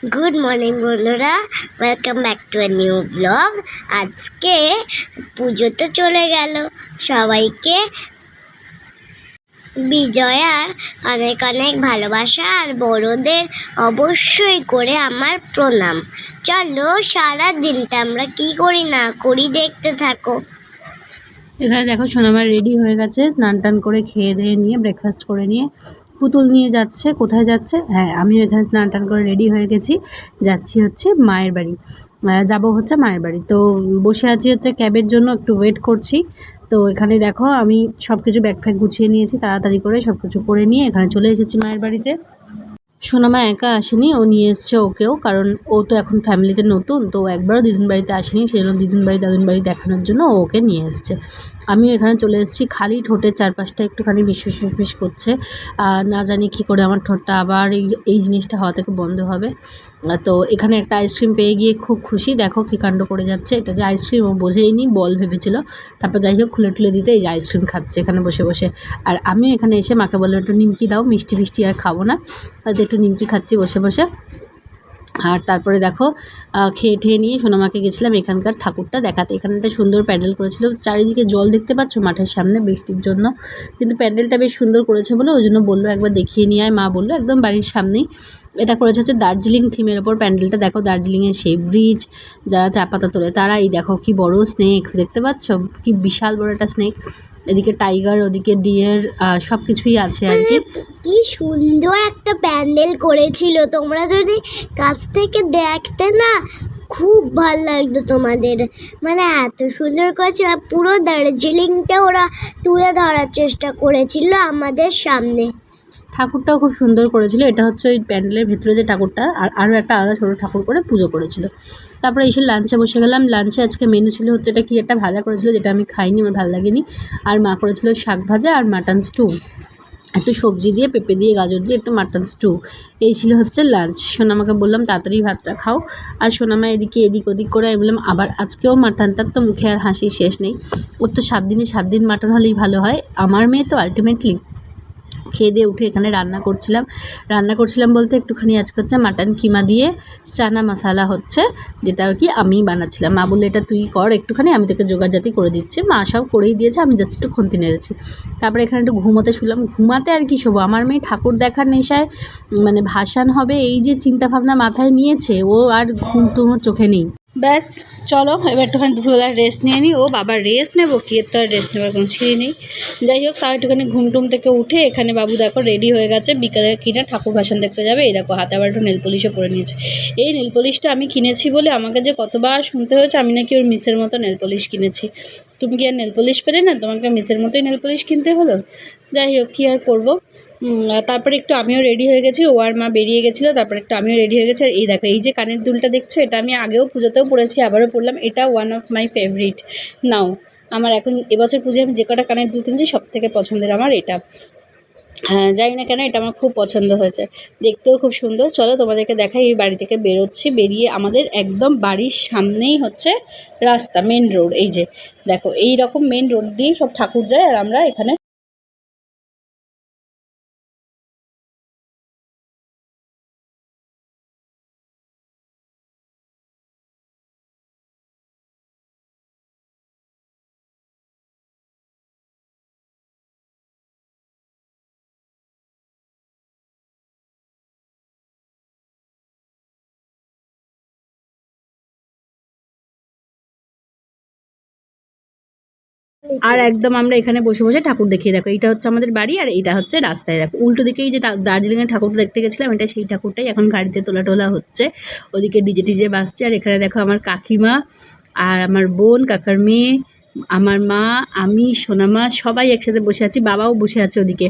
Good morning বন্ধুরা, welcome back to a new blog. আজকে পুজো তো চলে গেল, সবাইকে বিজয়ার অনেক অনেক ভালোবাসা আর বড়দের অবশ্যই করে আমার প্রণাম। চলো সারা দিনটা আমরা কি করি না করি দেখতে থাকো। এখানে দেখো সোনামা রেডি হয়ে গেছে, স্নান টান করে খেয়ে দিয়ে নিয়ে ব্রেকফাস্ট করে নিয়ে পুতুল নিয়ে যাচ্ছে। কোথায় যাচ্ছে? হ্যাঁ, আমিও এখানে স্নান টান করে রেডি হয়ে গেছি, যাচ্ছি হচ্ছে মায়ের বাড়ি। যাব হচ্ছে মায়ের বাড়ি। তো বসে আছি হচ্ছে ক্যাবের জন্য, একটু ওয়েট করছি। তো এখানে দেখো আমি সব কিছু ব্যাগ ফ্যাগ গুছিয়ে নিয়েছি, তাড়াতাড়ি করে সব কিছু করে নিয়ে এখানে চলে এসেছি মায়ের বাড়িতে। সোনামা একা আসেনি, ও নিয়ে এসছে ওকেও, কারণ ও তো এখন ফ্যামিলিতে নতুন, তো একবারও দিদিন বাড়িতে আসেনি, সেই জন্য দিদিন বাড়ি দাদুন বাড়ি দেখানোর জন্য ও ওকে নিয়ে এসছে। আমিও এখানে চলে এসেছি, খালি ঠোঁটের চারপাশটা একটুখানি বিশ করছে। না জানি কী করে আমার ঠোঁটটা আবার এই জিনিসটা হওয়া থেকে বন্ধ হবে। তো এখানে একটা আইসক্রিম পেয়ে গিয়ে খুব খুশি, দেখো কী কাণ্ড করে যাচ্ছে। এটা যে আইসক্রিম ও বোঝেইনি, বল ভেবেছিল। তারপর যাই হোক খুলে টুলে দিতে এই যে আইসক্রিম খাচ্ছে এখানে বসে বসে। আর আমিও এখানে এসে মাকে বললাম একটু নিমকি দাও, মিষ্টি ফিষ্টি আর খাবো না, হয়তো একটু নিমকি খাচ্ছি বসে বসে। আর তারপরে দেখো খেয়ে ঠেয়ে নিয়ে সোনামাকে গেছিলাম এখানকার ঠাকুরটা দেখাতে। এখানে একটা সুন্দর প্যান্ডেল করেছিল, চারিদিকে জল দেখতে পাচ্ছ মাঠের সামনে বৃষ্টির জন্য, কিন্তু প্যান্ডেলটা বেশ সুন্দর করেছে বলে ওই জন্য বললো একবার দেখিয়ে নিয়ে আয়। মা বললো একদম বাড়ির সামনেই এটা করেছে, হচ্ছে দার্জিলিং থিমের ওপর প্যান্ডেলটা। দেখো দার্জিলিংয়ের সেই ব্রিজ, যারা চা পাতা তোলে তারা, এই দেখো কি বড় স্নেকস দেখতে পাচ্ছ, কি বিশাল বড় একটা স্নেক। এদিকে টাইগার, ওদিকে ডিয়ার, সব কিছুই আছে আর কি। কি সুন্দর একটা প্যান্ডেল করেছিল, তোমরা যদি কাছ থেকে দেখতে না খুব ভালো লাগতো তোমাদের। মানে এত সুন্দর করেছে, আর পুরো দার্জিলিংটা ওরা তুলে ধরার চেষ্টা করেছিল আমাদের সামনে। ঠাকুরটাও খুব সুন্দর করেছিল। এটা হচ্ছে ওই প্যান্ডেলের ভেতরে যে ঠাকুরটা, আর আরও একটা আলাদা ছোটো ঠাকুর করে পুজো করেছিল। তারপরে এসে লাঞ্চে বসে গেলাম। লাঞ্চে আজকে মেনু ছিল হচ্ছে, এটা কি একটা ভাজা করেছিল যেটা আমি খাইনি, আমার ভালো লাগেনি। আর মা করেছিল শাক ভাজা আর মাটন স্টু, একটু সবজি দিয়ে, পেঁপে দিয়ে, গাজর দিয়ে একটু মাটন স্টু। এই ছিল হচ্ছে লাঞ্চ। সোনামাকে বললাম তাড়াতাড়ি ভাতটা খাও, আর সোনামা এদিকে এদিক ওদিক করে। আমি বললাম আবার আজকেও মাটন, তার তো মুখে আর হাসি শেষ নেই। ওর তো 7 দিনে 7 দিন মাটন হলেই ভালো হয়। আমার মেয়ে তো আলটিমেটলি খেয়ে দিয়ে উঠে এখানে রান্না করছিলাম বলতে একটুখানি আজকে হচ্ছে মাটন কিমা দিয়ে চানা মশালা হচ্ছে, যেটা আর কি আমি বানাচ্ছিলাম। মা বললে এটা তুই কর একটুখানি, আমি তোকে জোগাড়জাতি করে দিচ্ছি। মা সব করেই দিয়েছে, আমি জাস্ট একটু খুন্তি নেড়েছি। তারপরে এখানে একটু ঘুমোতে শুলাম। ঘুমাতে আর কি শোবো, আমার মেয়ে ঠাকুর দেখার নেশায় মানে ভাসান হবে এই যে চিন্তাভাবনা মাথায় নিয়েছে, ও আর ঘুম টুমোর চোখে নেই। ব্যাস চলো এবার একটুখানি দুপুরবেলা রেস্ট নিয়ে নিই। ও বাবা রেস্ট নেবো কি, এর তো আর রেস্ট নেবার কোনো ছিঁড়ি নেই। যাই হোক তাও একটুখানি ঘুমটুম থেকে উঠে এখানে বাবু দেখো রেডি হয়ে গেছে, বিকালে কিনা ঠাকুর ভাসান দেখতে যাবে। এই দেখো হাতে আবার একটু নেল পলিশও পরে নিয়েছে। এই নেল পলিশটা আমি কিনেছি বলে আমাকে যে কতবার শুনতে হয়েছে আমি নাকি ওর মিসের মতো নেল পলিশ কিনেছি। তুমি কি আর নেল পলিশ পেলে না, তোমাকে মিসের মতোই নেল পলিশ কিনতে হলো। যাই হোক কী আর করবো। তারপরে একটু আমিও রেডি হয়ে গেছি, ও আর মা বেরিয়ে গেছিলো, তারপরে একটু আমিও রেডি হয়ে গেছি। আর এই দেখো এই যে কানের দুলটা দেখছো, এটা আমি আগেও পুজোতেও পরেছি, আবারও পরলাম। এটা ওয়ান অফ মাই ফেভারিট নাও। আমার এখন এবছর পুজোয় আমি যে কটা কানের দুল কিনেছি সব থেকে পছন্দের আমার এটা। হ্যাঁ জানি না কেন এটা আমার খুব পছন্দ হয়েছে, দেখতেও খুব সুন্দর। চলো তোমাদেরকে দেখাই। এই বাড়ি থেকে বেরোচ্ছি, বেরিয়ে আমাদের একদম বাড়ির সামনেই হচ্ছে রাস্তা, মেন রোড। এই যে দেখো এই রকম মেন রোড দিয়েই সব ঠাকুর যায়, আর আমরা এখানে আর একদম আমরা এখানে বসে বসে ঠাকুর দেখিয়ে। দেখো এইটা হচ্ছে আমাদের বাড়ি, আর এইটা হচ্ছে রাস্তায়। দেখো উল্টো দিকেই যে দার্জিলিংয়ের ঠাকুরটা দেখতে গেছিলাম, এটা সেই ঠাকুরটাই এখন গাড়িতে তোলা হচ্ছে। ওদিকে ডিজে টিজে বাজছে, আর এখানে দেখো আমার কাকিমা আর আমার বোন, কাকার মেয়ে, আমার মা, আমি, সোনামা সবাই একসাথে বসে আছি। বাবাও বসে আছে ওদিকে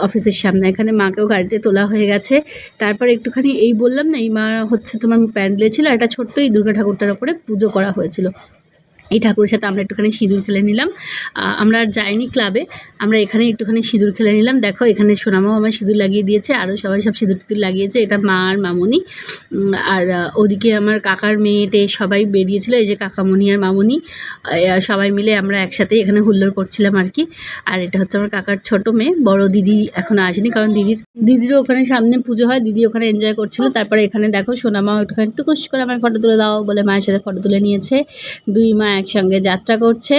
অফিসের সামনে। এখানে মাকেও গাড়িতে তোলা হয়ে গেছে। তারপর একটুখানি এই বললাম না, এই মা হচ্ছে তোমার প্যান্ডেলে ছিল একটা ছোট্ট এই দুর্গা ঠাকুরটার ওপরে পুজো করা হয়েছিল। এই ঠাকুরের সাথে আমরা একটুখানি সিঁদুর খেলে নিলাম। আমরা আর যাইনি ক্লাবে, আমরা এখানে একটুখানি সিঁদুর খেলে নিলাম। দেখো এখানে সোনামাও আমার সিঁদুর লাগিয়ে দিয়েছে, আরও সবাই সব সিঁদুর টিঁদুর লাগিয়েছে। এটা মা আর মামনি। আর ওদিকে আমার কাকার মেয়েটে সবাই বেরিয়েছিল, এই যে কাকামণি আর মামনি সবাই মিলে আমরা একসাথে এখানে হুল্লোড় করছিলাম আর কি। আর এটা হচ্ছে আমার কাকার ছোট মেয়ে, বড় দিদি এখনও আসেনি, কারণ দিদিরও ওখানে সামনে পুজো হয়, দিদি ওখানে এনজয় করছিল। তারপরে এখানে দেখো সোনামা একটুখানি টুকুস করে আমার ফটো তুলে দাও বলে মায়ের সাথে ফটো তুলে নিয়েছে। দুই মা একসঙ্গে যাত্রা করছে,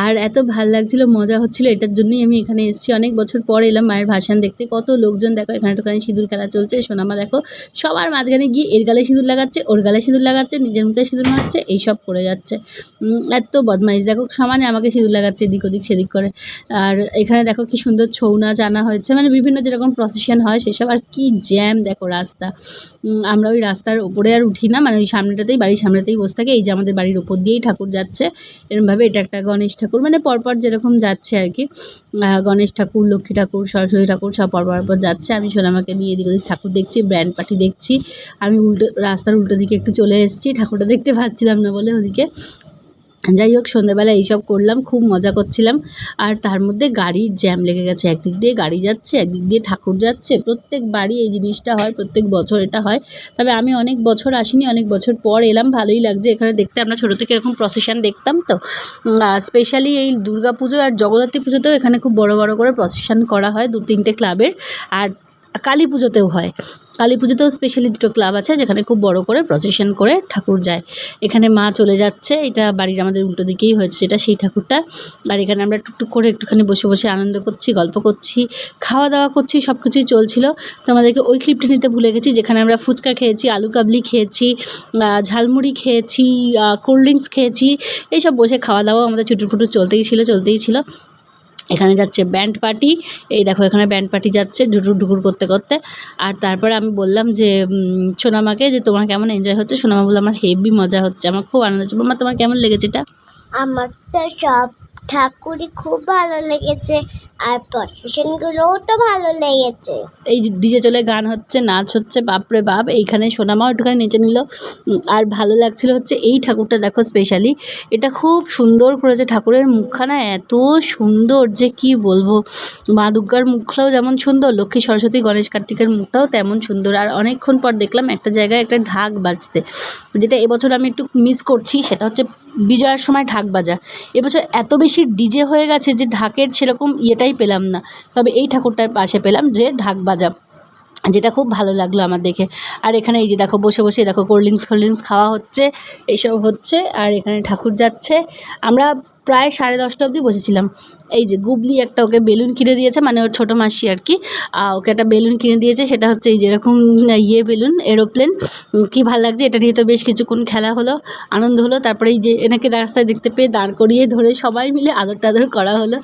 আর এত ভাল লাগছিল, মজা হচ্ছিল। এটার জন্যই আমি এখানে এসেছি, অনেক বছর পর এলাম মায়ের ভাসান দেখতে। কত লোকজন দেখো, এখানে একটুখানি সিঁদুর খেলা চলছে। সোনামা দেখো সবার মাঝখানে গিয়ে এর গালে সিঁদুর লাগাচ্ছে, ওর গালে সিঁদুর লাগাচ্ছে, নিজের মুখে সিঁদুর মারছে, এইসব করে যাচ্ছে। এত বদমাইশ, দেখো সমানে আমাকে সিঁদুর লাগাচ্ছে এদিক ওদিক সেদিক করে। আর এখানে দেখো কি সুন্দর ছৌ নাচ আনা হয়েছে, মানে বিভিন্ন যেরকম প্রসেশন হয় সেসব। আর কি জ্যাম দেখো রাস্তা। আমরা ওই রাস্তার ওপরে আর উঠি না, মানে ওই সামনেটাতেই, বাড়ির সামনেতেই বসে থাকি। এই যে আমাদের বাড়ির ওপর দিয়েই ঠাকুর যাচ্ছে এরমভাবে। এটা একটা গণেশ ঠাকুর, মানে পরপর যেরকম যাচ্ছে আর কি। গণেশ ঠাকুর, লক্ষ্মী ঠাকুর, সরস্বতী ঠাকুর সব পরপর যাচ্ছে। আমি সোনামাকে নিয়ে এদিক ওদিক ঠাকুর দেখছি, ব্র্যান্ড পার্টি দেখছি। আমি রাস্তার উল্টো দিকে একটু চলে এসেছি, ঠাকুরটা দেখতে পাচ্ছিলাম না বলে ওদিকে। যাই হোক, সন্ধ্যেবেলা এইসব করলাম, খুব মজা করছিলাম। আর তার মধ্যে গাড়ির জ্যাম লেগে গেছে, একদিক দিয়ে গাড়ি যাচ্ছে, একদিক দিয়ে ঠাকুর যাচ্ছে। প্রত্যেক বাড়ি এই জিনিসটা হয়, প্রত্যেক বছর এটা হয়। তবে আমি অনেক বছর আসিনি, অনেক বছর পর এলাম, ভালোই লাগছে এখানে দেখতে। আমরা ছোটো থেকে এরকম প্রসেশন দেখতাম তো। স্পেশালি এই দুর্গা পুজো আর জগদ্ধাত্রী পুজোতেও এখানে খুব বড় বড় করে প্রসেশন করা হয় 2-3টে ক্লাবের। আর কালী পুজোতেও হয়, কালী পুজোতেও স্পেশালি 2টো ক্লাব আছে যেখানে খুব বড় করে প্রসেশন করে ঠাকুর যায়। এখানে মা চলে যাচ্ছে, এটা বাড়ির আমাদের উল্টো দিকেই হয়েছে যেটা, সেই ঠাকুরটা। আর এখানে আমরা টুকটুক করে একটুখানি বসে বসে আনন্দ করছি, গল্প করছি, খাওয়া দাওয়া করছি, সব কিছুই চলছিল। তো আমাদেরকে ওই ক্লিপটা নিতে ভুলে গেছি যেখানে আমরা ফুচকা খেয়েছি, আলু কাবলি খেয়েছি, ঝালমুড়ি খেয়েছি, কোল্ড ড্রিঙ্কস খেয়েছি। এইসব বসে খাওয়া দাওয়া আমাদের চুটুরপুটুর চলতেই ছিল। এখানে যাচ্ছে ব্যান্ড পার্টি, এই দেখো এখানে ব্যান্ড পার্টি যাচ্ছে ঢুকুর ঢুকুর করতে করতে। আর তারপরে আমি বললাম যে সোনামাকে যে তোমার কেমন এনজয় হচ্ছে। সোনামা বললো আমার হেভি মজা হচ্ছে, আমার খুব আনন্দ হচ্ছে। মাম্মা তোমার কেমন লেগেছে এটা? আমার তো সব ঠাকুরই খুব ভালো লেগেছে, আর প্রসেশনগুলোও তো ভালো লেগেছে। এই ডিজে চলে গান হচ্ছে, নাচ হচ্ছে, বাপরে বাপ। এইখানে সোনামাও একটুখানি নেচে নিল। আর ভালো লাগছিল হচ্ছে এই ঠাকুরটা দেখো স্পেশালি, এটা খুব সুন্দর করেছে। ঠাকুরের মুখখানা এত সুন্দর যে কি বলবো। মা দুর্গার মুখটাও যেমন সুন্দর, লক্ষ্মী সরস্বতী গণেশ কার্তিকের মুখটাও তেমন সুন্দর। আর অনেকক্ষণ পর দেখলাম একটা জায়গায় একটা ঢাক বাজতে, যেটা এবছর আমি একটু মিস করছি। সেটা হচ্ছে বিজয়ার সময় ঢাক বাজা। এবছর এত বেশি ডিজে হয়ে গেছে যে ঢাকের সেরকম ইয়েটাই পেলাম না। তবে এই ঠাকুরটার পাশে পেলাম যে ঢাক বাজা, যেটা খুব ভালো লাগলো আমার দেখে। আর এখানে এই যে দেখো বসে বসে দেখো কোল্ড ড্রিঙ্কস খাওয়া হচ্ছে, এইসব হচ্ছে। আর এখানে ঠাকুর যাচ্ছে। আমরা প্রায় 10:30 অবধি বসেছিলাম। এই যে গুবলি একটা ওকে বেলুন কিনে দিয়েছে, মানে ওর ছোটো মাসি আর কি, ওকে একটা বেলুন কিনে দিয়েছে। সেটা হচ্ছে এই যেরকম বেলুন, এরোপ্লেন। কী ভালো লাগছে, এটা নিয়ে তো বেশ কিছুক্ষণ খেলা হলো, আনন্দ হলো। তারপরে এই যে এনাকে রাস্তায় দেখতে পেয়ে দাঁড় করিয়ে ধরে সবাই মিলে আদর টাদর করা হলো।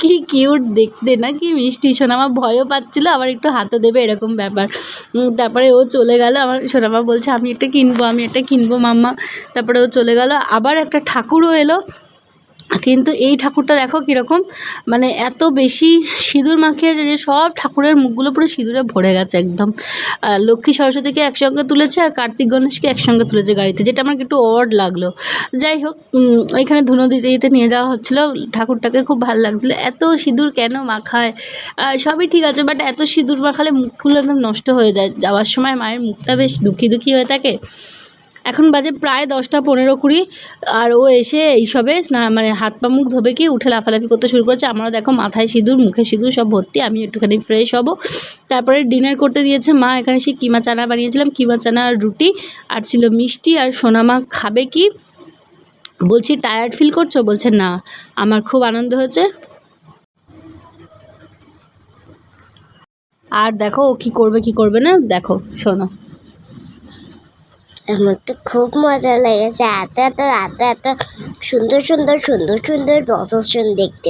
কি কিউট দেখতে না, কি মিষ্টি। সোনামা ভয়ও পাচ্ছিলো, আবার একটু হাতও দেবে এরকম ব্যাপার। তারপরে ও চলে গেল, আমার সোনামা বলছে আমি একটা কিনবো মাম্মা। তারপরে ও চলে গেল। আবার একটা ঠাকুরও এলো, কিন্তু এই ঠাকুরটা দেখো কীরকম, মানে এত বেশি সিঁদুর মাখিয়েছে যে সব ঠাকুরের মুখগুলো পুরো সিঁদুরে ভরে গেছে একদম। লক্ষ্মী সরস্বতীকে একসঙ্গে তুলেছে আর কার্তিক গণেশকে একসঙ্গে তুলেছে গাড়িতে, যেটা আমার একটু অড লাগলো। যাই হোক, এখানে ধুনো দিতে নিয়ে যাওয়া হচ্ছিলো ঠাকুরটাকে, খুব ভালো লাগছিলো। এত সিঁদুর কেন মাখায়, সবই ঠিক আছে, বাট এত সিঁদুর মাখালে মুখগুলো একদম নষ্ট হয়ে যায়। যাওয়ার সময় মায়ের মুখটা বেশ দুঃখী হয়ে থাকে। এখন বাজে প্রায় 10:15-20, আর ও এসে এইসবে মানে হাত পা মুখ ধোবে কি উঠে লাফালাফি করতে শুরু করেছে। আমারও দেখো মাথায় সিঁদুর, মুখে সিঁদুর সব ভর্তি। আমি একটুখানি ফ্রেশ হব, তারপরে ডিনার করতে দিয়েছে মা। এখানে সেই কিমা চানা বানিয়েছিলাম, কিমা চানা আর রুটি, আর ছিল মিষ্টি। আর সোনামা খাবে কি, বলছি টায়ার্ড ফিল করছো? বলছে না, আমার খুব আনন্দ হয়েছে। আর দেখো ও কী করবে না, দেখো শোনো। আমার তো খুব মজা লেগেছে, এত সুন্দর প্রসেশন দেখতে।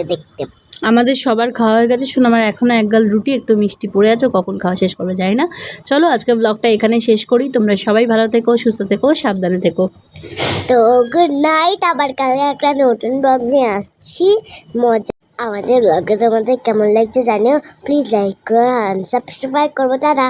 আমাদের সবার খাওয়া হয়ে গেছে, শুনে আমার এখনও এক গাল রুটি একটু মিষ্টি পড়ে আছে, কখন খাওয়া শেষ করবে জানি না। চলো আজকে ব্লগটা এখানে শেষ করি। তোমরা সবাই ভালো থেকো, সুস্থ থেকো, সাবধানে থেকো। তো গুড নাইট, আবার কালকে একটা নতুন ব্লগ নিয়ে আসছি। মজা আমাদের ব্লগে তোমাদের কেমন লাগছে জানিও, প্লিজ লাইক করো, সাবস্ক্রাইব করবো। টাটা।